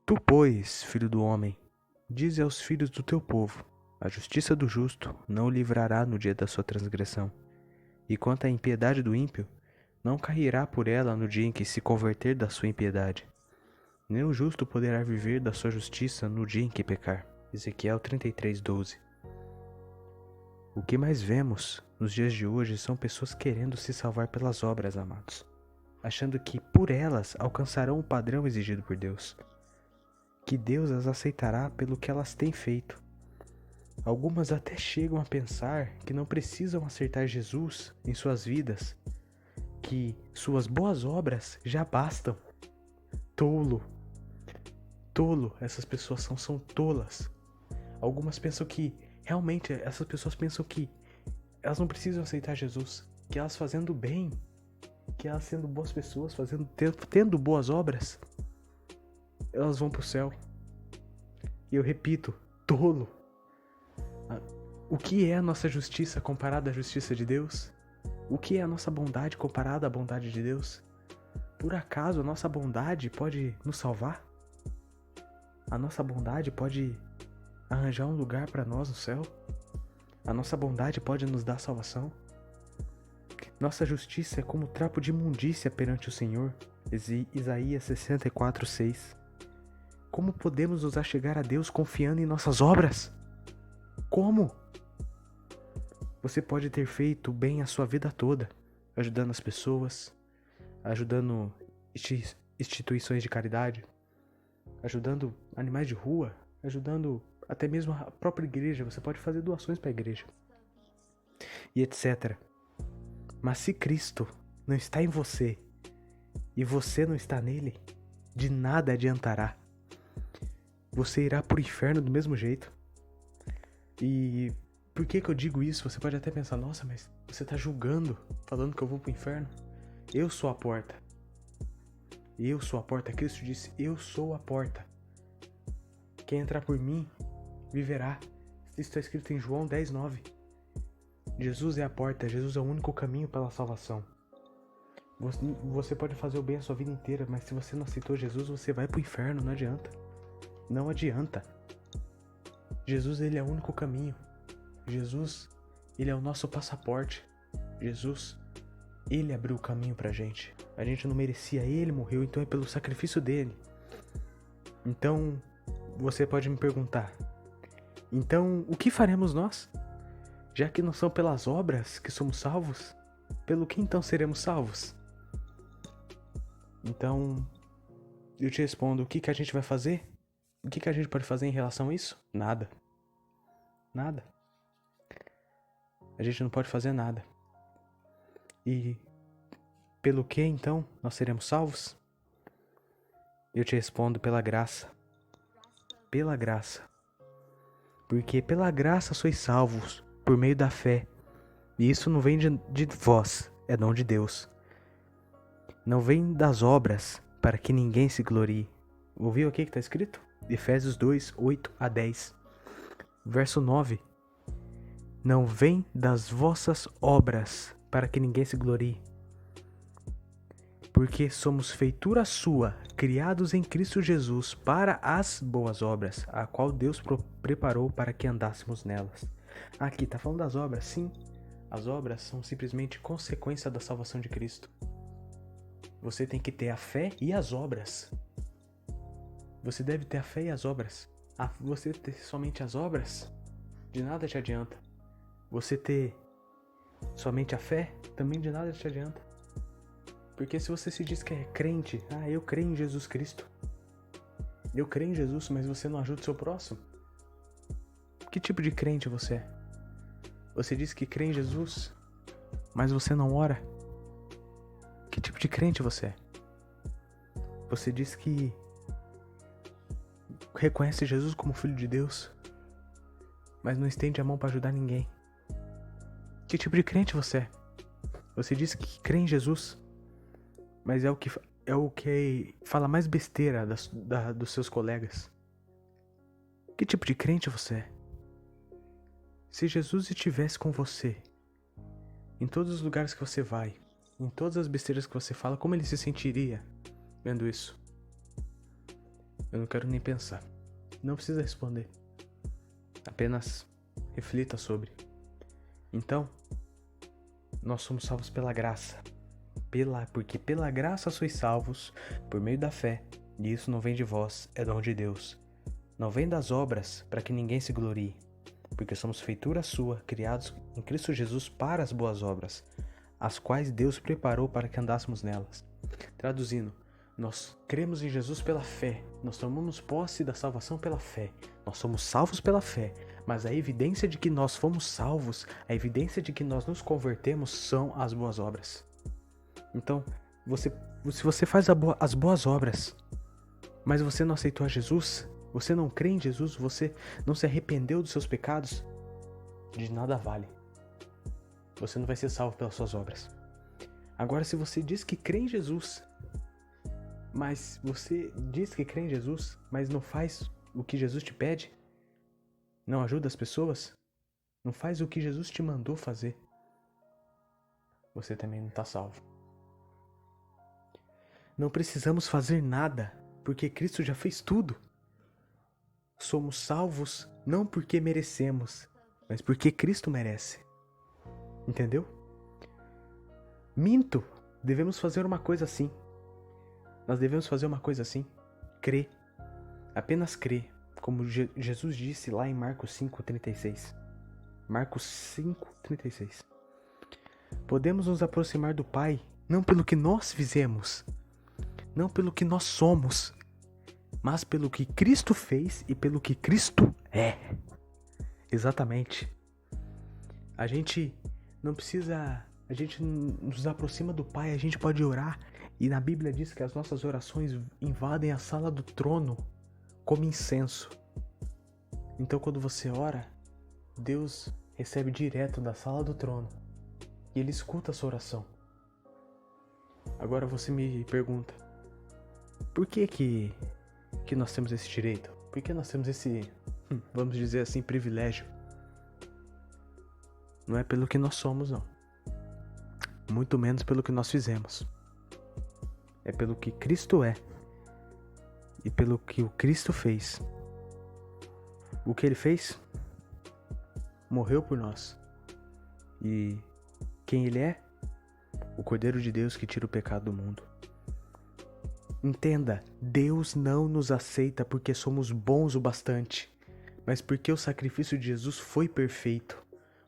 Tu, pois, filho do homem, dize aos filhos do teu povo: a justiça do justo não o livrará no dia da sua transgressão, e quanto à impiedade do ímpio, não cairá por ela no dia em que se converter da sua impiedade. Nem o justo poderá viver da sua justiça no dia em que pecar. Ezequiel 33:12. O que mais vemos nos dias de hoje são pessoas querendo se salvar pelas obras, amados, achando que por elas alcançarão o padrão exigido por Deus, que Deus as aceitará pelo que elas têm feito. Algumas até chegam a pensar que não precisam acertar Jesus em suas vidas, que suas boas obras já bastam. Tolo, essas pessoas são tolas. Algumas pensam que, realmente, essas pessoas pensam que elas não precisam aceitar Jesus, que elas fazendo bem, que elas sendo boas pessoas, tendo boas obras, elas vão pro céu. E eu repito, tolo. O que é a nossa justiça comparada à justiça de Deus? O que é a nossa bondade comparada à bondade de Deus? Por acaso a nossa bondade pode nos salvar? A nossa bondade pode arranjar um lugar para nós no céu? A nossa bondade pode nos dar salvação? Nossa justiça é como trapo de imundícia perante o Senhor. Isaías 64:6. Como podemos nos achegar a Deus confiando em nossas obras? Como? Você pode ter feito bem a sua vida toda, ajudando as pessoas, ajudando instituições de caridade, ajudando animais de rua, ajudando até mesmo a própria igreja. Você pode fazer doações para a igreja e etc. Mas se Cristo não está em você e você não está nele, de nada adiantará. Você irá para o inferno do mesmo jeito. E por que eu digo isso? Você pode até pensar: nossa, mas você está julgando, falando que eu vou para o inferno. Eu sou a porta. Eu sou a porta. Cristo disse: eu sou a porta. Quem entrar por mim viverá. Isso está escrito em João 10:9. Jesus é a porta. Jesus é o único caminho pela salvação. Você pode fazer o bem a sua vida inteira, mas se você não aceitou Jesus, você vai pro inferno. Não adianta. Não adianta. Jesus, ele é o único caminho. Jesus, ele é o nosso passaporte. Jesus, ele abriu o caminho pra gente. A gente não merecia, ele morreu, então é pelo sacrifício dele. Então, você pode me perguntar: então, o que faremos nós? Já que não são pelas obras que somos salvos, pelo que então seremos salvos? Então, eu te respondo: o que a gente vai fazer? O que a gente pode fazer em relação a isso? Nada. Nada. A gente não pode fazer nada. E pelo que então nós seremos salvos? Eu te respondo: pela graça. Pela graça. Porque pela graça sois salvos, por meio da fé. E isso não vem de vós, é dom de Deus. Não vem das obras, para que ninguém se glorie. Ouviu aqui que está escrito? Efésios 2:8-10. Verso 9. Não vem das vossas obras, para que ninguém se glorie. Porque somos feitura sua, criados em Cristo Jesus, para as boas obras, a qual Deus preparou para que andássemos nelas. Aqui está falando das obras, sim. As obras são simplesmente consequência da salvação de Cristo. Você tem que ter a fé e as obras. Você deve ter a fé e as obras. Você ter somente as obras, de nada te adianta. Você ter somente a fé, também de nada te adianta. Porque se você se diz que é crente, eu creio em Jesus Cristo. Eu creio em Jesus, mas você não ajuda o seu próximo. Que tipo de crente você é? Você diz que crê em Jesus, mas você não ora? Que tipo de crente você é? Você diz que reconhece Jesus como Filho de Deus, mas não estende a mão para ajudar ninguém. Que tipo de crente você é? Você diz que crê em Jesus, mas é o que fala mais besteira dos seus colegas. Que tipo de crente você é? Se Jesus estivesse com você, em todos os lugares que você vai, em todas as besteiras que você fala, como ele se sentiria vendo isso? Eu não quero nem pensar. Não precisa responder. Apenas reflita sobre. Então, nós somos salvos pela graça. Porque pela graça sois salvos, por meio da fé. E isso não vem de vós, é dom de Deus. Não vem das obras, para que ninguém se glorie. Porque somos feitura sua, criados em Cristo Jesus para as boas obras, as quais Deus preparou para que andássemos nelas. Traduzindo, nós cremos em Jesus pela fé, nós tomamos posse da salvação pela fé, nós somos salvos pela fé, mas a evidência de que nós fomos salvos, a evidência de que nós nos convertemos são as boas obras. Então, se você faz as boas obras, mas você não aceitou a Jesus, você não crê em Jesus, você não se arrependeu dos seus pecados, de nada vale. Você não vai ser salvo pelas suas obras. Agora, se você diz que crê em Jesus, mas não faz o que Jesus te pede, não ajuda as pessoas, não faz o que Jesus te mandou fazer, você também não está salvo. Não precisamos fazer nada, porque Cristo já fez tudo. Somos salvos não porque merecemos, mas porque Cristo merece. Entendeu? Minto! Devemos fazer uma coisa assim. Nós devemos fazer uma coisa assim. Crer. Apenas crer. Como Jesus disse lá em Marcos 5,36. Marcos 5,36. Podemos nos aproximar do Pai não pelo que nós fizemos, não pelo que nós somos, mas pelo que Cristo fez e pelo que Cristo é. Exatamente. A gente nos aproxima do Pai, a gente pode orar, e na Bíblia diz que as nossas orações invadem a sala do trono como incenso. Então quando você ora, Deus recebe direto da sala do trono e Ele escuta a sua oração. Agora você me pergunta, por que nós temos esse direito? Por que nós temos esse, vamos dizer assim, privilégio? Não é pelo que nós somos, não. Muito menos pelo que nós fizemos. É pelo que Cristo é. E pelo que o Cristo fez. O que Ele fez? Morreu por nós. E quem Ele é? O Cordeiro de Deus que tira o pecado do mundo. Entenda, Deus não nos aceita porque somos bons o bastante, mas porque o sacrifício de Jesus foi perfeito.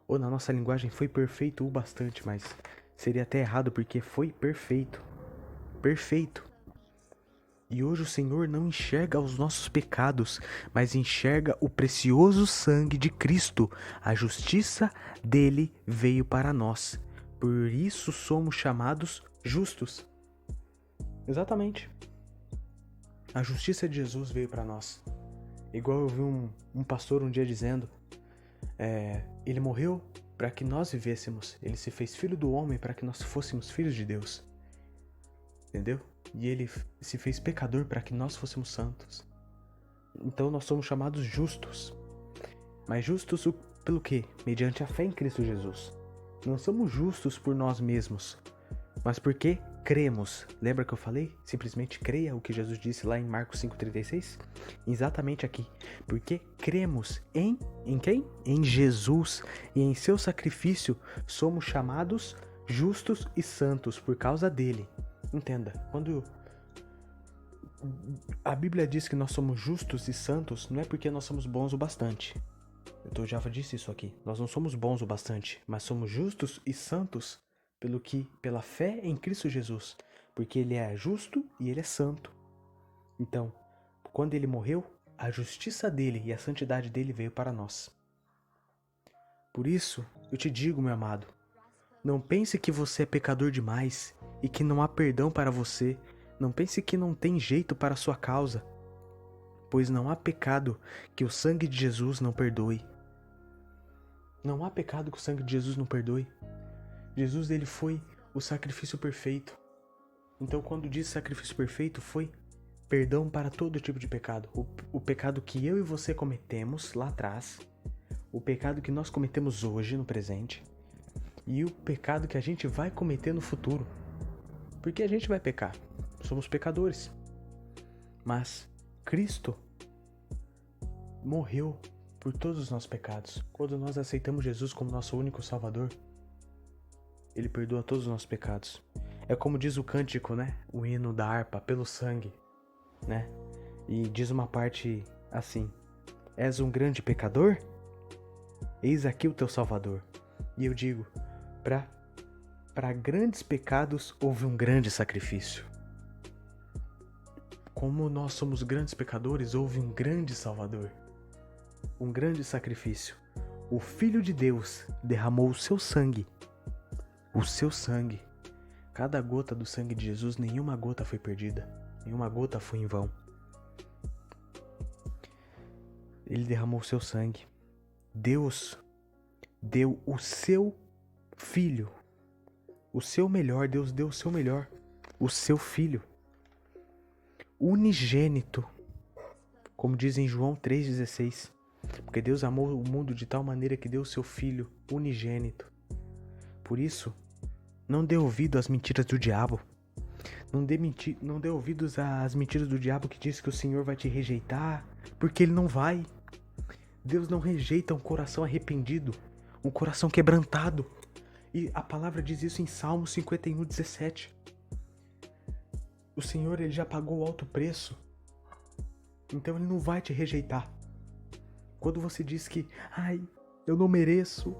Ou na nossa linguagem foi perfeito o bastante, mas seria até errado porque foi perfeito. Perfeito. E hoje o Senhor não enxerga os nossos pecados, mas enxerga o precioso sangue de Cristo. A justiça dele veio para nós. Por isso somos chamados justos. Exatamente. A justiça de Jesus veio para nós. Igual eu vi um pastor um dia dizendo, ele morreu para que nós vivêssemos. Ele se fez filho do homem para que nós fôssemos filhos de Deus. Entendeu? E ele se fez pecador para que nós fôssemos santos. Então nós somos chamados justos. Mas justos pelo quê? Mediante a fé em Cristo Jesus. Não somos justos por nós mesmos, mas porque cremos. Lembra que eu falei? Simplesmente creia o que Jesus disse lá em Marcos 5,36? Exatamente aqui. Porque cremos em quem? Em Jesus. E em seu sacrifício somos chamados justos e santos por causa dele. Entenda, quando a Bíblia diz que nós somos justos e santos, não é porque nós somos bons o bastante. Eu já disse isso aqui. Nós não somos bons o bastante, mas somos justos e santos pela fé em Cristo Jesus, porque Ele é justo e Ele é santo. Então, quando Ele morreu, a justiça dele e a santidade dele veio para nós. Por isso, eu te digo, meu amado, não pense que você é pecador demais e que não há perdão para você. Não pense que não tem jeito para a sua causa, pois não há pecado que o sangue de Jesus não perdoe. Não há pecado que o sangue de Jesus não perdoe. Jesus, ele foi o sacrifício perfeito. Então, quando diz sacrifício perfeito, foi perdão para todo tipo de pecado. O pecado que eu e você cometemos lá atrás, o pecado que nós cometemos hoje, no presente, e o pecado que a gente vai cometer no futuro. Porque a gente vai pecar. Somos pecadores. Mas Cristo morreu por todos os nossos pecados. Quando nós aceitamos Jesus como nosso único Salvador, Ele perdoa todos os nossos pecados. É como diz o cântico, né? O hino da harpa, pelo sangue, né? E diz uma parte assim: és um grande pecador? Eis aqui o teu Salvador. E eu digo, para grandes pecados houve um grande sacrifício. Como nós somos grandes pecadores, houve um grande Salvador. Um grande sacrifício. O Filho de Deus derramou o seu sangue. O seu sangue. Cada gota do sangue de Jesus, nenhuma gota foi perdida. Nenhuma gota foi em vão. Ele derramou o seu sangue. Deus deu o seu Filho. O seu melhor. Deus deu o seu melhor. O seu Filho. Unigênito. Como diz em João 3,16. Porque Deus amou o mundo de tal maneira que deu o seu Filho unigênito. Por isso, não dê ouvido às mentiras do diabo. Não dê ouvidos às mentiras do diabo que diz que o Senhor vai te rejeitar. Porque Ele não vai. Deus não rejeita um coração arrependido. Um coração quebrantado. E a palavra diz isso em Salmo 51:17. O Senhor, Ele já pagou o alto preço. Então Ele não vai te rejeitar. Quando você diz que, eu não mereço o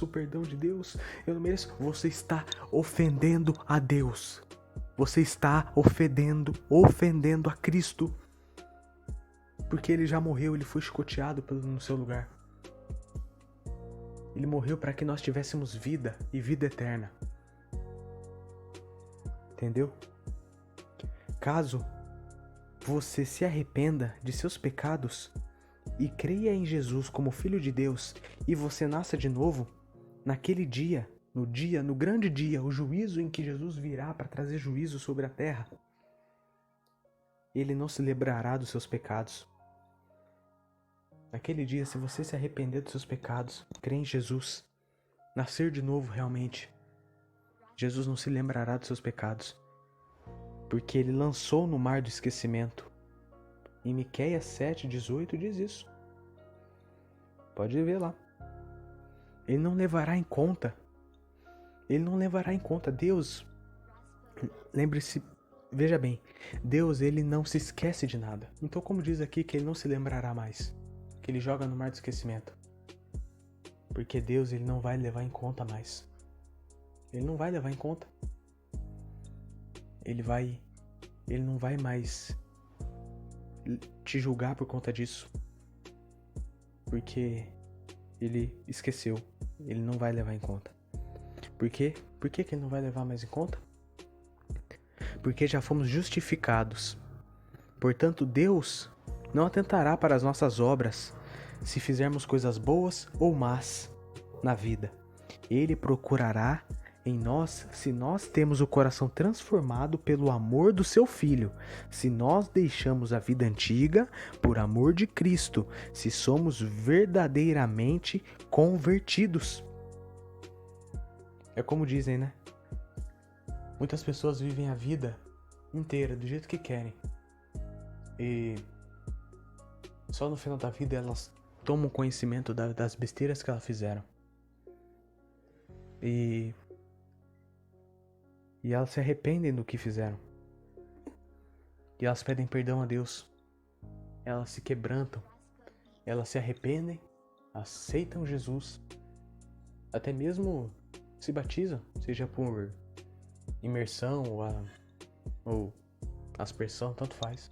perdão de Deus, eu não mereço, você está ofendendo a Deus. Você está ofendendo a Cristo. Porque Ele já morreu, Ele foi chicoteado no seu lugar. Ele morreu para que nós tivéssemos vida e vida eterna. Entendeu? Caso você se arrependa de seus pecados e creia em Jesus como Filho de Deus e você nasça de novo, naquele dia, no grande dia, o juízo em que Jesus virá para trazer juízo sobre a terra, Ele não se lembrará dos seus pecados. Naquele dia, se você se arrepender dos seus pecados, crer em Jesus, nascer de novo realmente, Jesus não se lembrará dos seus pecados, porque Ele lançou no mar do esquecimento. Em Miqueias 7:18 diz isso. Pode ver lá. Ele não levará em conta. Ele não levará em conta. Deus, lembre-se, veja bem, Deus, Ele não se esquece de nada. Então, como diz aqui que Ele não se lembrará mais, que Ele joga no mar do esquecimento, porque Deus, Ele não vai levar em conta mais. Ele não vai levar em conta. Ele não vai mais te julgar por conta disso. Porque Ele esqueceu. Ele não vai levar em conta. Por quê? Por que Ele não vai levar mais em conta? Porque já fomos justificados. Portanto, Deus não atentará para as nossas obras se fizermos coisas boas ou más na vida. Ele procurará em nós se nós temos o coração transformado pelo amor do seu Filho, se nós deixamos a vida antiga por amor de Cristo, se somos verdadeiramente convertidos. É como dizem, né? Muitas pessoas vivem a vida inteira do jeito que querem. E só no final da vida elas tomam conhecimento das besteiras que elas fizeram. E elas se arrependem do que fizeram. E elas pedem perdão a Deus. Elas se quebrantam. Elas se arrependem, aceitam Jesus. Até mesmo se batizam, seja por imersão ou aspersão, tanto faz.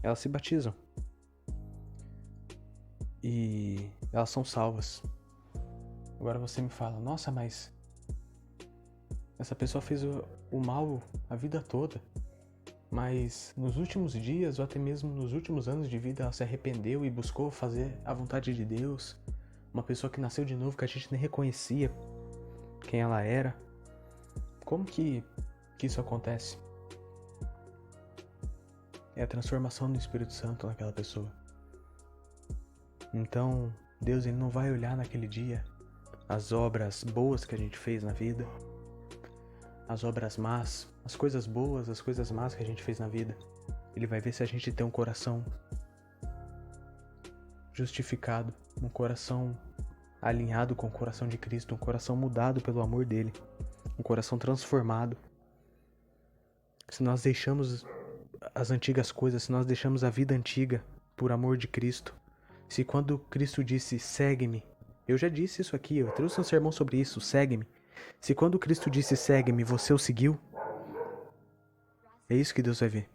Elas se batizam. E elas são salvas. Agora você me fala, nossa, mas essa pessoa fez o mal a vida toda, mas nos últimos dias ou até mesmo nos últimos anos de vida ela se arrependeu e buscou fazer a vontade de Deus. Uma pessoa que nasceu de novo, que a gente nem reconhecia quem ela era. Como que isso acontece? É a transformação do Espírito Santo naquela pessoa. Então, Deus, Ele não vai olhar naquele dia as obras boas que a gente fez na vida, as obras más, as coisas boas, as coisas más que a gente fez na vida. Ele vai ver se a gente tem um coração justificado, um coração alinhado com o coração de Cristo, um coração mudado pelo amor dele, um coração transformado. Se nós deixamos as antigas coisas, se nós deixamos a vida antiga por amor de Cristo, se quando Cristo disse, segue-me, eu já disse isso aqui, eu trouxe um sermão sobre isso, segue-me. Se quando Cristo disse, segue-me, você o seguiu, é isso que Deus vai ver.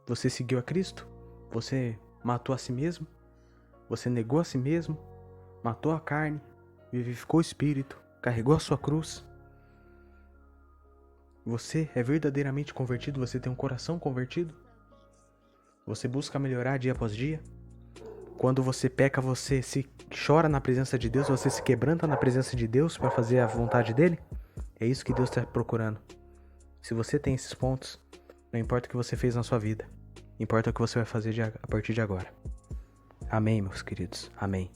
Você seguiu a Cristo? Você matou a si mesmo? Você negou a si mesmo? Matou a carne? Vivificou o espírito? Carregou a sua cruz? Você é verdadeiramente convertido? Você tem um coração convertido? Você busca melhorar dia após dia? Quando você peca, você se chora na presença de Deus? Você se quebranta na presença de Deus para fazer a vontade dele? É isso que Deus está procurando. Se você tem esses pontos, não importa o que você fez na sua vida, importa o que você vai fazer a partir de agora. Amém, meus queridos. Amém.